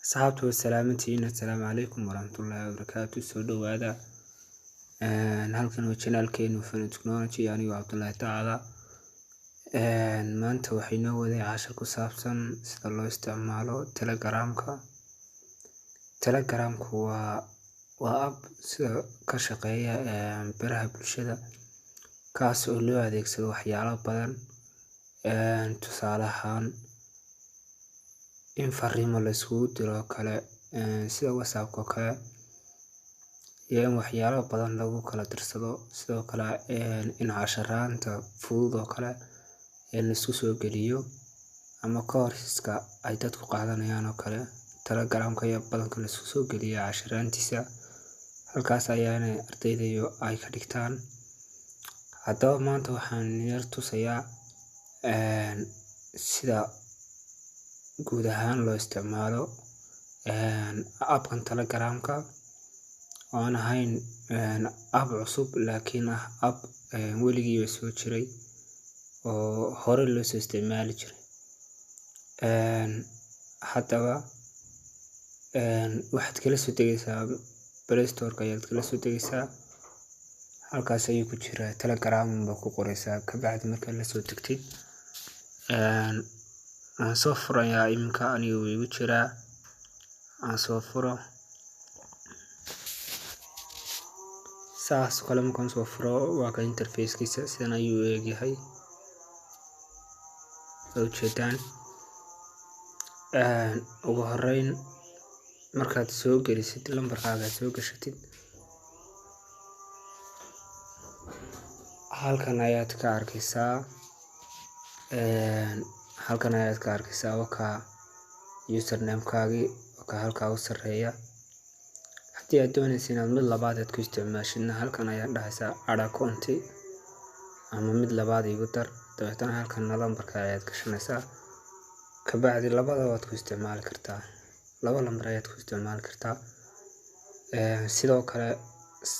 Asxaabtu waa salaamantiin. Assalaamu calaykum waraxmatullaahi wabarakaatu. Soo dhawaada halkan waa channelkeenu Fun Technology. Anigu Cabdullaahi Tacaala. Maanta waxay noo waday cashar ku saabsan sida loo isticmaalo Telegramka. Telegramku waa app sida ka shaqeeya baraha bulshada, kaas oo loo adeegsado waxyaalo badan. Tusaale ahaan in fariimo la isugu diro kale sida WhatsApp oo kale, iyo in waxyaalo badan lagu kala dirsado. Sidoo kale in casharaanta fudud oo kale la isku soo geliyo ama courseska ay dadku qaadanayaan oo kale. Telegramka ayaa badanka la isku soo geliya casharaantiisa, halkaas ayaana ardayda ay ka dhigtaan. Haddaba maanta waxaan yar tusayaa sida guud ahaan loo isticmaalo appkan Telegramka, oo aan ahayn app cusub, laakiin ah app weligiiba soo jiray oo hore loo soo isticmaali jiray. Haddaba waxaad kala soo degaysaa Play Store-ka, ayaad kala soo degaysaa. Halkaas ayuu ku jiraa Telegram baa ku qoraysaa. Kabacdi markaad la soo degtid aan soo furayaa. Iminka anigu igu jiraa, aan soo furo. saas kale markaan soo furo waa ka interface-kiisa sidan ayuu eegyahay, ujeedaan. Ugu horeyn markaad soo gelisid lambarkaaga soo gashatid, halkan ayaad ka arkaysaa waka username-kaagi waka halkaa u sareeya. Haddii aad doonaysid inaad mid labaad aad ku isticmaashidna, halkan ayaad dhahaysaa add account ama mid labaad igu dar. Dabeetana halkan lambarka ayaad gashanaysaa. Kabacdi labada waad ku isticmaali kartaa, laba lambar ayaad ku isticmaali kartaa. Sidoo kale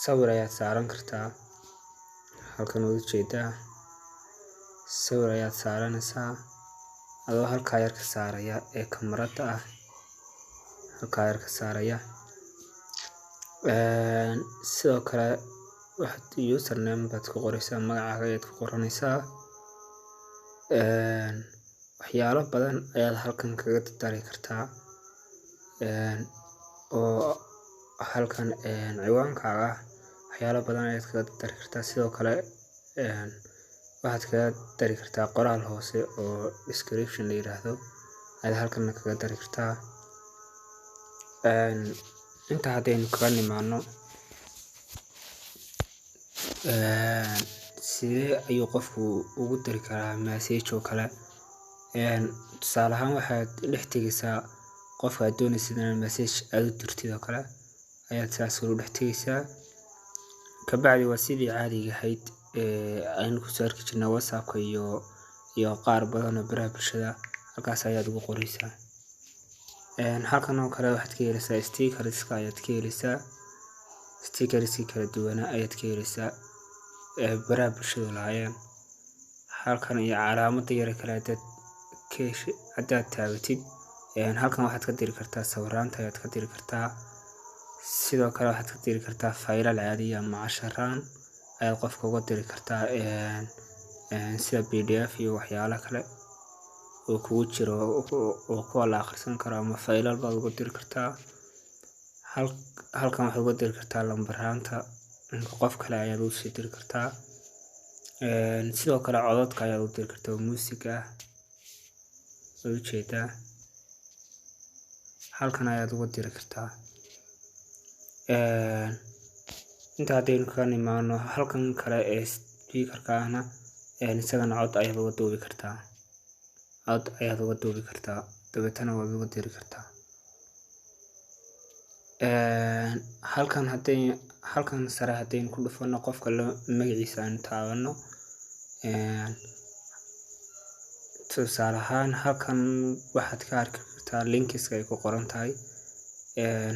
sawir ayaad saaran kartaa. Halkan waad ujeedaa, sawir ayaad saaranaysaa adoo halkaa yar ka saaraya ee kamarada ah, halkaa yar ka saaraya. Sidoo kale waxaad username baad ku qoraysaa, magacaaga ayaad ku qoranaysaa. Waxyaalo badan ayaad halkan kaga dari kartaa, oo halkan ciwaankaaga waxyaalo badan ayaad kaga dari kartaa. Sidoo kale waxaad kaga dari kartaa qoraal hoose oo description la yiraahdo, ayaad halkan kaga dari kartaa. Inta haddaynu kaga nimaano sidee ayuu qofku ugu dari karaa message oo kale. Tusaale ahaan waxaad dhex tegaysaa qofka aad doonaysid inaad message aad u dirtid oo kale, ayaad saas ugu dhex tegaysaa. Kabacdi waa sidii caadiga ahayd aynu ku soo arki jirnay WhatsApp-ka iyo qaar badan oo baraha bulshada. Halkaas ayaad ugu qoraysaa. Halkan oo kale waxaad ka helaysaa stickers-ka, ayaad ka helaysaa stickers kala duwan ayaad ka helaysaa baraha bulshada lahaayeen. Halkan iyo calaamadda yar kale haddaad taabatid, halkan waxaad ka diri kartaa sawiraanta ayaad ka diri kartaa. Sidoo kale waxaad ka diri kartaa faylal caadi ah ama casharaan ayaad qofka uga diri kartaa, sida PDF iyo waxyaalo kale oo kugu jiro oo kuwa la akhrisan karo, ama faylal baad uga diri kartaa. Halkan waxaad uga diri kartaa lambaraanta qof kale ayaad u sii diri kartaa. Sidoo kale codadka ayaad u diri kartaa oo music ah, ujeedaa. Halkan ayaad uga diri kartaa. Inta haddaynu kaga nimaano halkan kale ee speaker-ka ahna, isagana cod ayaad uga duubi kartaa, dabeetana waad uga diri kartaa. Halkan sare haddaynu ku dhufano qofka magaciisa aynu taabano, tusaale ahaan halkan waxaad ka arki kartaa linkiska ay ku qoran tahay.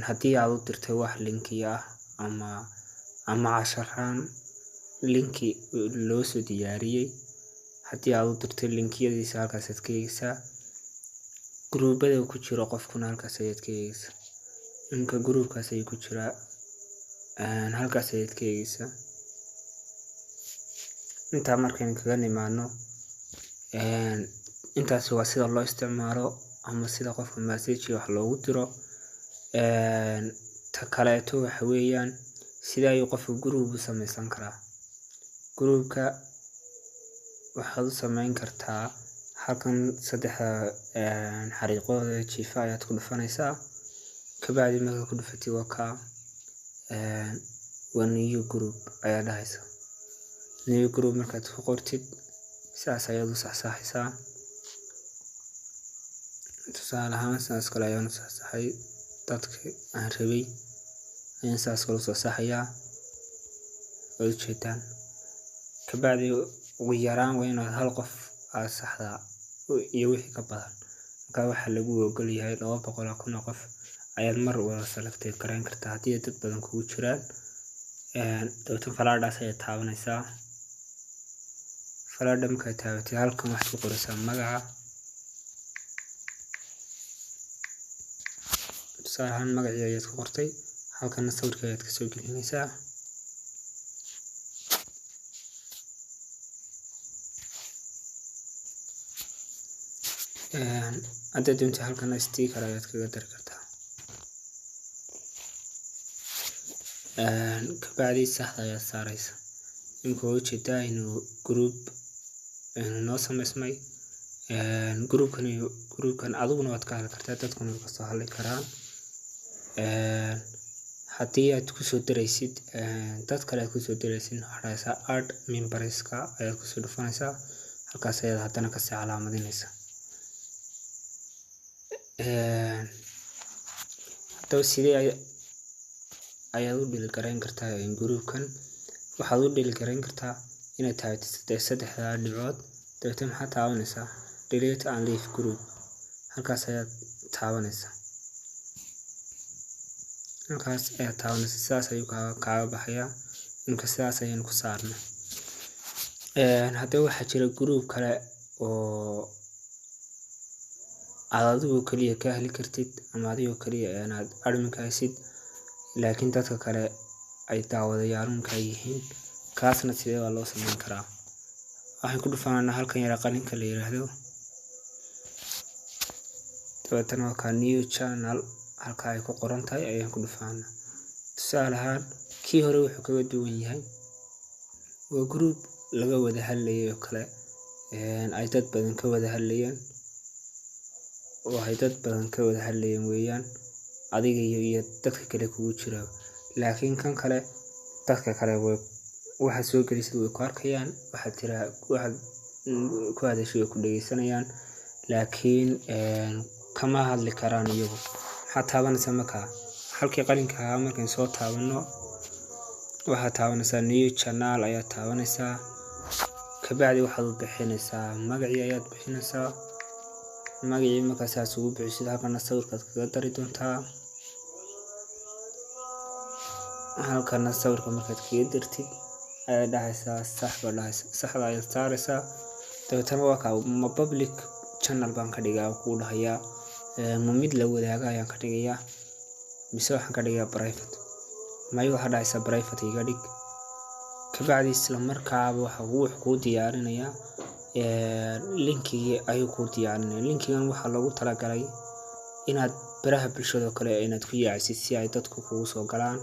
Haddii aad u dirtay wax linki ah ama casharaan linki loo soo diyaariyey, haddii aad u dirtay linkiyadiisa halkaasaad ka eegaysaa. groupada uu ku jiro qofkuna halkaas ayaad ka eegaysaa. Iminka groupkaas ayuu ku jiraa, halkaas ayaad ka eegaysaa. intaa markaynu kaga nimaadno intaasi waa sida loo isticmaalo ama sida qofka message wax loogu diro. ta kaleeto waxa weeyaan sida ayuu qofka group u samaysan karaa. groupka waxaad u samayn kartaa halkan saddexa xariiqooda jiifa ayaad ku dhufanaysaa. kabacdi marka ku dhufatay waa new group ayaa dhahaysaa. new group markaad ku qortid sidaas ayaad u saxsaxaysaa. tusaale ahaan sidaas kale ayaan u saxsaxay dadka aan rabay ayaan sidaas kale u saxsaxayaa oo ujeedaan. kabacdi ugu yaraan waa inaad hal qof aad saxdaa iyo wixii ka badan. marka waxaa lagu ogol yahay 200,000 qof ayaad mar wada select gareyn kartaa haddii dad badan kugu jiraan. dabeetana falaadhaas ayaad taabanaysaa. falaadha markaad taabatid halkan waxaad ku qoraysaa magaca. tusaale ahaan magacii ayaad ku qortay, halkana sawirka ayaad kasoo gelinaysaa. haddaad doonto halkana sticker ayaad kaga dari kartaa. kabacdi saxda ayaad saaraysaa. iminka waa ujeedaa inuu group noo samaysmay. groupkan adiguna waad ka hadli kartaa, dadkuna way kasoo hadli karaan. haddii aad kusoo daraysid dad kale aad kusoo daraysid waxaad dhahaysaa add memberska ayaad kusoo dhufanaysaa. halkaas ayaad haddana kasii calaamadinaysaa. haddaba sidee ayaad u dhiligarayn kartaa groupkan? waxaad u dhiligarayn kartaa inaad taabatid saddexda dhibcood. dabeetana maxaad taabanaysaa delete and leave group. halkaas ayaad taabanaysaa. sidaas ayuu kaaga baxayaa. iminka sidaas ayaynu ku saarnay. haddaba waxaa jira group kale oo aad adigoo kaliya ka heli kartid ama adigoo kaliya aad admin haysid laakiin dadka kale ay daawadayaalun ka yihiin. kaasna sidee waa loo samayn karaa? waxaan ku dhufanaa halkan yara qalinka la yiraahdo. dabeetana waa new channel halka ay ku qoran tahay ayaan ku dhufanaa. tusaale ahaan kii hore wuxuu kaga duwan yahay waa group laga wada hadlayay oo kale ay dad badan ka wada hadlayeen weeyaan adiga iyo dadka kale kugu jira. laakiin kan kale dadka kale waxa soo gelisay way ku arkayaan, waxaad ku hadashay way ku dhageysanayaan, laakiin kama hadli karaan iyagu. maxaad taabanaysaa marka? halkii qalinka ahaa markaan soo taabano waxaad taabanaysaa new channel ayaad taabanaysaa. kabacdi waxaad u bixinaysaa magacii ayaad bixinaysaa. magacii markaas aad ugu bixisid halkana sawirkaad kaga dari doontaa. halkana sawirka markaad kaga dartid ayaad dhahaysaa saxda ayaad saaraysaa. dabeetana waa kaa ma public channel baan ka dhigaa kuu dhahayaa, ma mid la wadaaga ayaan ka dhigayaa, mise waxaan ka dhigaa private. mayo waxaad dhahaysaa private iga dhig. kabacdi isla markaaba wuxuu kuu diyaarinayaa linkigii ayuu kuu diyaarinaya. linkigan waxaa loogu talagalay inaad baraha bulshada kale inaad ku yaacisid si ay dadku kugu soo galaan.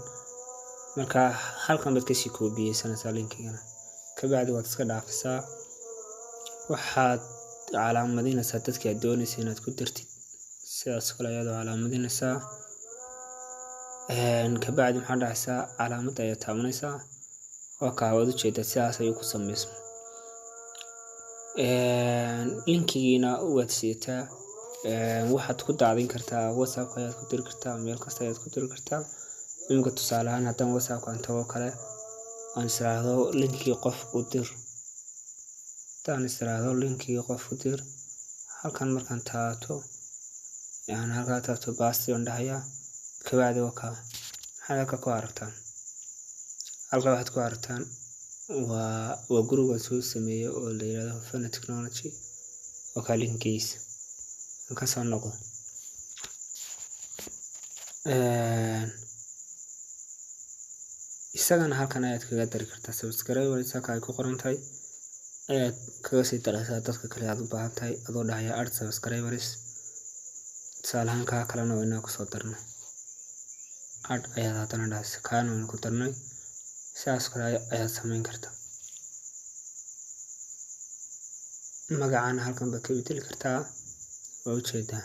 marka halkan baad kasii koobiyeysanaysaa linkigana. kabacdi waad iska dhaafaysaa. waxaad calaamadinaysaa dadka aad doonaysa inaad ku dirtid, sidaas kale ayaad calaamadinaysaa. kabacdi maxaad dhahaysaa calaamada ayaad taabanaysaa. waa kaa waad ujeedaa sidaas ayuu ku samaysmo. linkigiina waad siitaa. waxaad ku daadin kartaa whatsapp ayaad ku diri kartaa, meel kasta ayaad ku diri kartaa. iminka tusaale ahaan haddaan whatsapp kan tago kale aan israahdo linkii qof u dir, halkan markaan taabto halkaa taabto baasti aan dhahayaa. kabacdi waa kaa maxaad halka ku aragtaan? halka waxaad ku aragtaan waa guriga soo sameeyay oo la yiraahdo Fana Technology oo ka linkiisa. ka soo noqdo isagana halkan ayaad kaga dari kartaa subscriber isaka ay ku qoran tahay ayaad kaga sii daraysaa dadka kale aad u baahan tahay adoo dhahaya add subscribers tusaalahaan kaa kalena waa inaan kusoo darnay add ayaad haddana dhahaysa kaana waan ku darnay sidaas kale ayaad samayn kartaa magacana halkan baad ka bedeli kartaa waa ujeedaa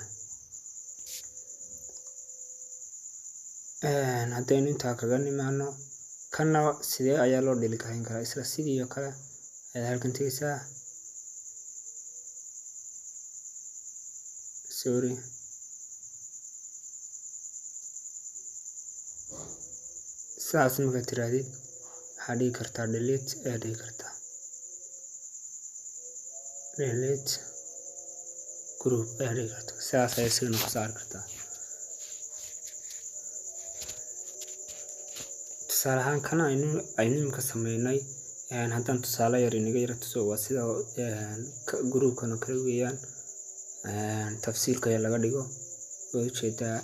haddaynu intaa kaga nimaano kana sidee ayaa loo dhili karaa isla sidii oo kale ayaad halkan tegaysaa sidaas markaad tirahdid waxaad dhigi kartaa delete ayaad dhigi kartaa delete group ayaad dhigi kartaa sidaas ayaa isagana ku saari kartaa tusaale ahaan kana aynu imika sameynay haddaan tusaale yar inaga yara tuso waa sida groupkan oo kale weeyaan tafsiirka ayaa laga dhigo waa ujeedaa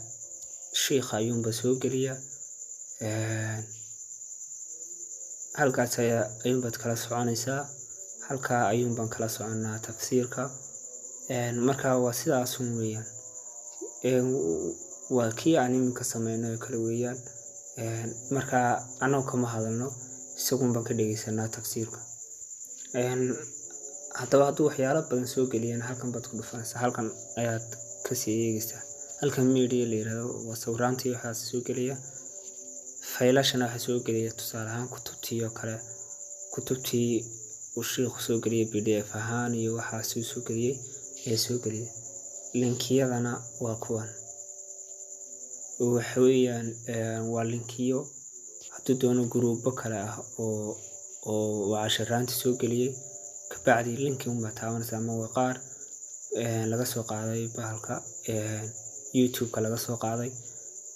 sheikha ayuunba soo geliya halkaas ayuunbaad kala soconaysaa halkaa ayuunbaan kala soconaa tafsiirka marka waa sidaasun weeyaan waa kii aan iminka sameynay oo kale weeyaan marka anoo kama hadalno isagun baan ka dhegeysanaa tafsiirka haddaba hadduu waxyaalo badan soo geliyaan halkan baad ku dhufanaysaa halkan ayaad kasii eegaysaa halkan media la yirahdo waa sawiraantii waxaas soo geliya faylashana waxa soo geliya tusaale ahaan kutubtii oo kale kutubtii uu sheekhu soo geliyay pdf ahaan iyo waxaas uu soo geliyay ee soo geliyay linkiyadana waa kuwan waxa weeyaan waa linkiyo hadduu doono gruubo kale ah oo casharaanti soo geliyay kabacdi linki uma taabanaysa ama waa qaar laga soo qaaday bahalka youtube-ka laga soo qaaday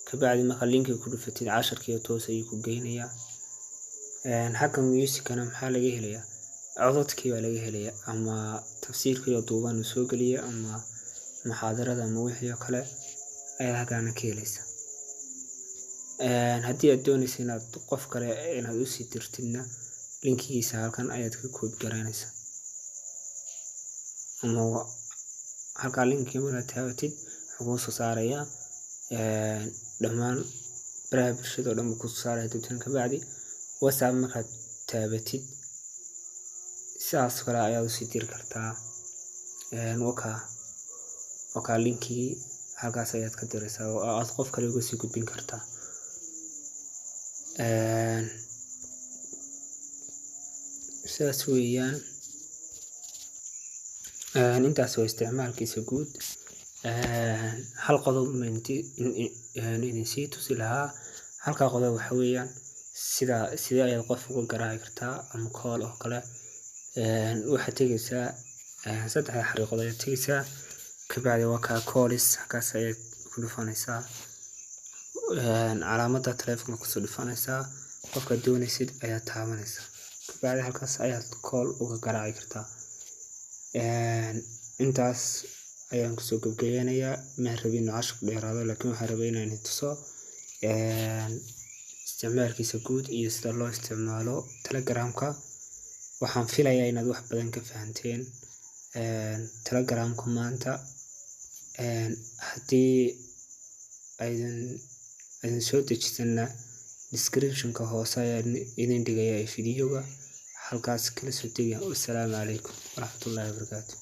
kabacdi marka linki ku dhufatid casharkii toos ayuu ku geynayaa halka music-kana maxaa laga helayaa codadkii baa laga helayaa ama tafsiirkii duuban soo geliyay ama muxaadarada ama wixii kale ayaa halkan ka helaysaa haddii aad doonayso inaad qof kale inaad u sii dirtidna linkigiisa halkan ayaad ka koobi garanaysaa ama halkaa linkii markaad taabatid wuxuu soo saarayaa dhammaan baraha bulshada oo dhan buu kusoo saaraya dibtan kabacdi whatsapp markaad taabatid sidaas kale ayaad usii diri kartaa wakaa linkii halkaas ayaad ka diraysaa oo aad qof kale uga sii gudbin kartaa sidaas weeyaan intaas waa isticmaalkiisa guud hal qodob idin sii tusi lahaa halkaa qodob waxa weeyaan sidee ayaad qof uga garaaci kartaa ama call oo kale waxaad tegaysaa saddexda xariiqood ayaad tegaysaa kabacdi waa kaa calls halkaas ayaad ku dhufanaysaa calaamadda taleefonka kusoo dhufanaysaa qofka doonaysid ayaad taabanaysaa kabacdi halkaas ayaad call uga garaaci kartaa intaas ayaan kusoo gabagabeynayaa ma rabin inuu cashar ku dheeraado laakiin waxaan rabay inaan tuso isticmaalkiisa guud iyo sida loo isticmaalo telegramka waxaan filayaa inaad wax badan ka fahanteen telegramka maanta haddii aydan soo dejisanna descriptionka hoose ayaan idin dhigaya videoga halkaas kala soo degaya. Wassalaamu calaykum waraxmatullaahi wabarakaatu.